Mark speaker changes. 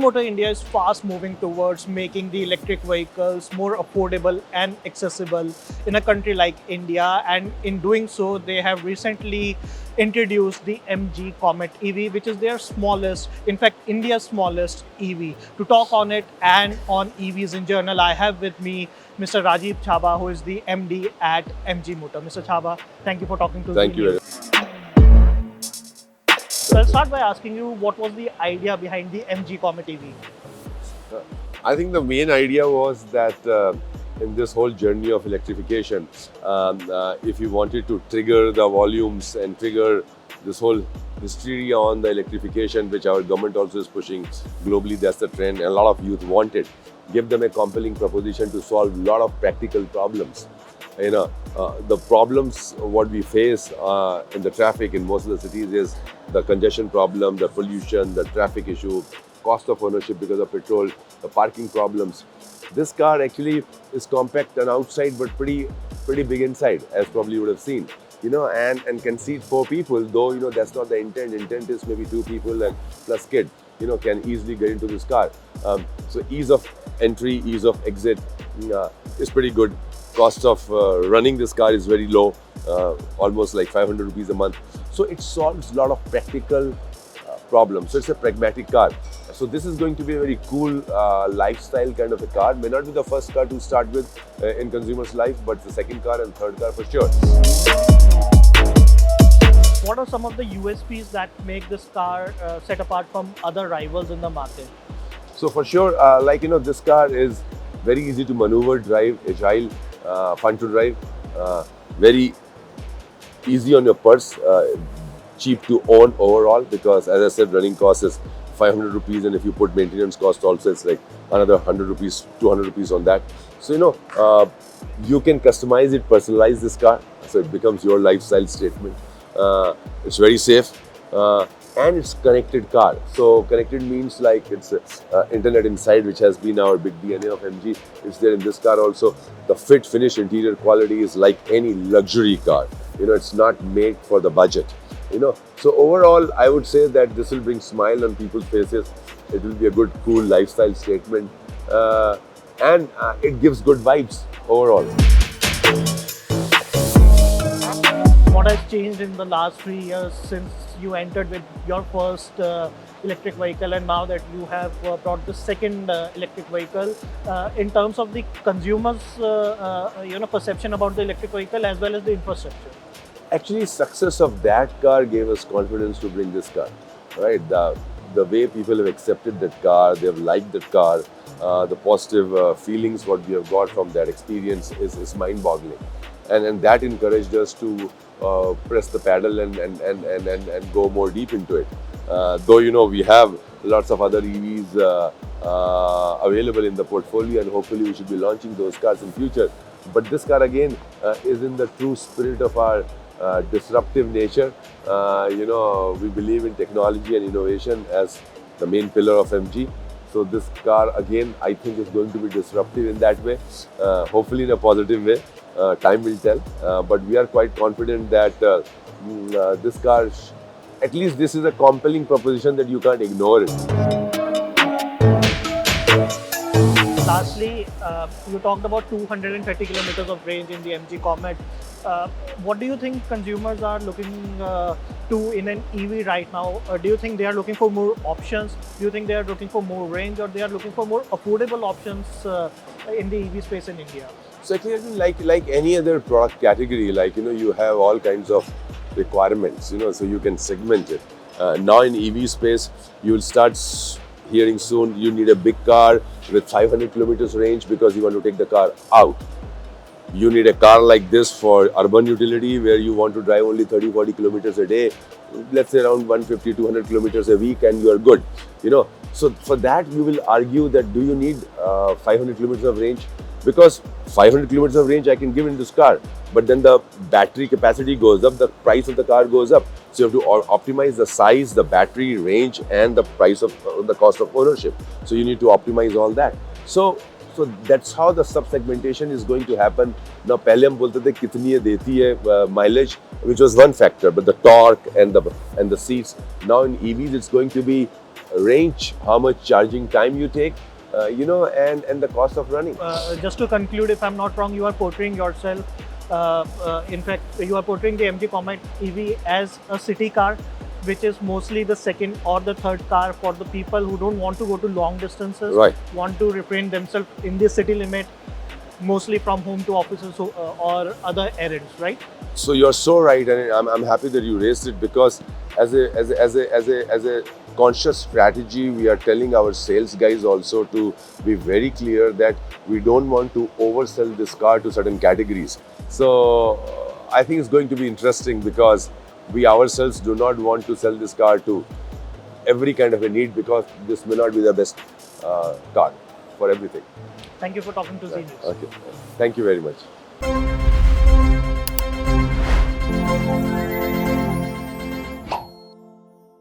Speaker 1: Motor India is fast moving towards making the electric vehicles more affordable and accessible in a country like India. And in doing so, they have recently introduced the MG Comet EV, which is their smallest, in fact, India's smallest EV. To talk on it and on EVs in general, I have with me Mr. Rajiv Chhabra, who is the MD at MG Motor. Mr. Chhabra, thank you for talking to me.
Speaker 2: Thank you.
Speaker 1: So I'll start by asking you, what was the idea behind the MG Comet EV?
Speaker 2: I think the main idea was that in this whole journey of electrification, if you wanted to trigger the volumes and trigger this whole hysteria on the electrification, which our government also is pushing globally, that's the trend, and a lot of youth want it. Give them a compelling proposition to solve a lot of practical problems. The problems what we face in the traffic in most of the cities is the congestion problem, the pollution, the traffic issue, cost of ownership because of petrol, the parking problems. This car actually is compact on outside but pretty big inside, as probably you would have seen. And can seat 4 people, though that's not the intent. Intent is maybe 2 people and plus kid. Can easily get into this car. So ease of entry, ease of exit is pretty good. Cost of running this car is very low, almost like 500 rupees a month. So it solves a lot of practical problems. So it's a pragmatic car. So this is going to be a very cool lifestyle kind of a car. May not be the first car to start with in consumers' life, but the second car and third car for sure.
Speaker 1: What are some of the USPs that make this car set apart from other rivals in the market?
Speaker 2: So for sure, this car is very easy to maneuver, drive, agile, fun to drive, very easy on your purse, cheap to own overall, because as I said, running cost is 500 rupees, and if you put maintenance cost also, it's like another 100 rupees, 200 rupees on that. So you can customize it, personalize this car, so it becomes your lifestyle statement. It's very safe, and it's connected car. So connected means like it's internet inside, which has been our big DNA of MG. It's there in this car also. The fit, finish, interior quality is like any luxury car. It's not made for the budget. So overall, I would say that this will bring smile on people's faces. It will be a good, cool lifestyle statement, and it gives good vibes overall.
Speaker 1: What has changed in the last 3 years since you entered with your first electric vehicle, and now that you have brought the second electric vehicle, in terms of the consumers' perception about the electric vehicle as well as the infrastructure?
Speaker 2: Actually, success of that car gave us confidence to bring this car, right? The way people have accepted that car, they have liked that car, the positive feelings what we have got from that experience is mind-boggling, and that encouraged us to press the pedal and go more deep into it. Though we have lots of other EVs available in the portfolio, and hopefully we should be launching those cars in future. But this car again is in the true spirit of our disruptive nature. We believe in technology and innovation as the main pillar of MG. So this car again, I think, is going to be disruptive in that way, hopefully in a positive way. Time will tell, but we are quite confident that this car, at least this is a compelling proposition that you can't ignore it.
Speaker 1: Lastly, you talked about 230 kilometers of range in the MG Comet. What do you think consumers are looking to in an EV right now? Do you think they are looking for more options? Do you think they are looking for more range, or they are looking for more affordable options in the EV space in India?
Speaker 2: So actually, like any other product category, you have all kinds of requirements, so you can segment it. Now in EV space, you will start hearing soon you need a big car with 500 kilometers range because you want to take the car out. You need a car like this for urban utility where you want to drive only 30-40 kilometers a day, let's say around 150-200 kilometers a week, and you are good. So for that, you will argue that do you need 500 kilometers of range? Because 500 kilometers of range I can give in this car, but then the battery capacity goes up, the price of the car goes up. So you have to optimize the size, the battery range, and the price of the cost of ownership. So you need to optimize all that. So that's how the sub-segmentation is going to happen. Now, पहले हम बोलते थे कितनी ये देती है mileage, which was one factor, but the torque and the seats. Now in EVs, it's going to be range, how much charging time you take, and the cost of running.
Speaker 1: Just to conclude, if I'm not wrong, you are portraying yourself. In fact, you are portraying the MG Comet EV as a city car, which is mostly the second or the third car for the people who don't want to go to long distances,
Speaker 2: Right.
Speaker 1: want to refrain themselves in the city limit, mostly from home to offices or other errands, right?
Speaker 2: So you're so right, and I'm happy that you raised it, because as a conscious strategy, we are telling our sales guys also to be very clear that we don't want to oversell this car to certain categories. So I think it's going to be interesting, because we ourselves do not want to sell this car to every kind of a need, because this may not be the best car for everything.
Speaker 1: Thank you for talking to Z News.
Speaker 2: Okay, thank you very much.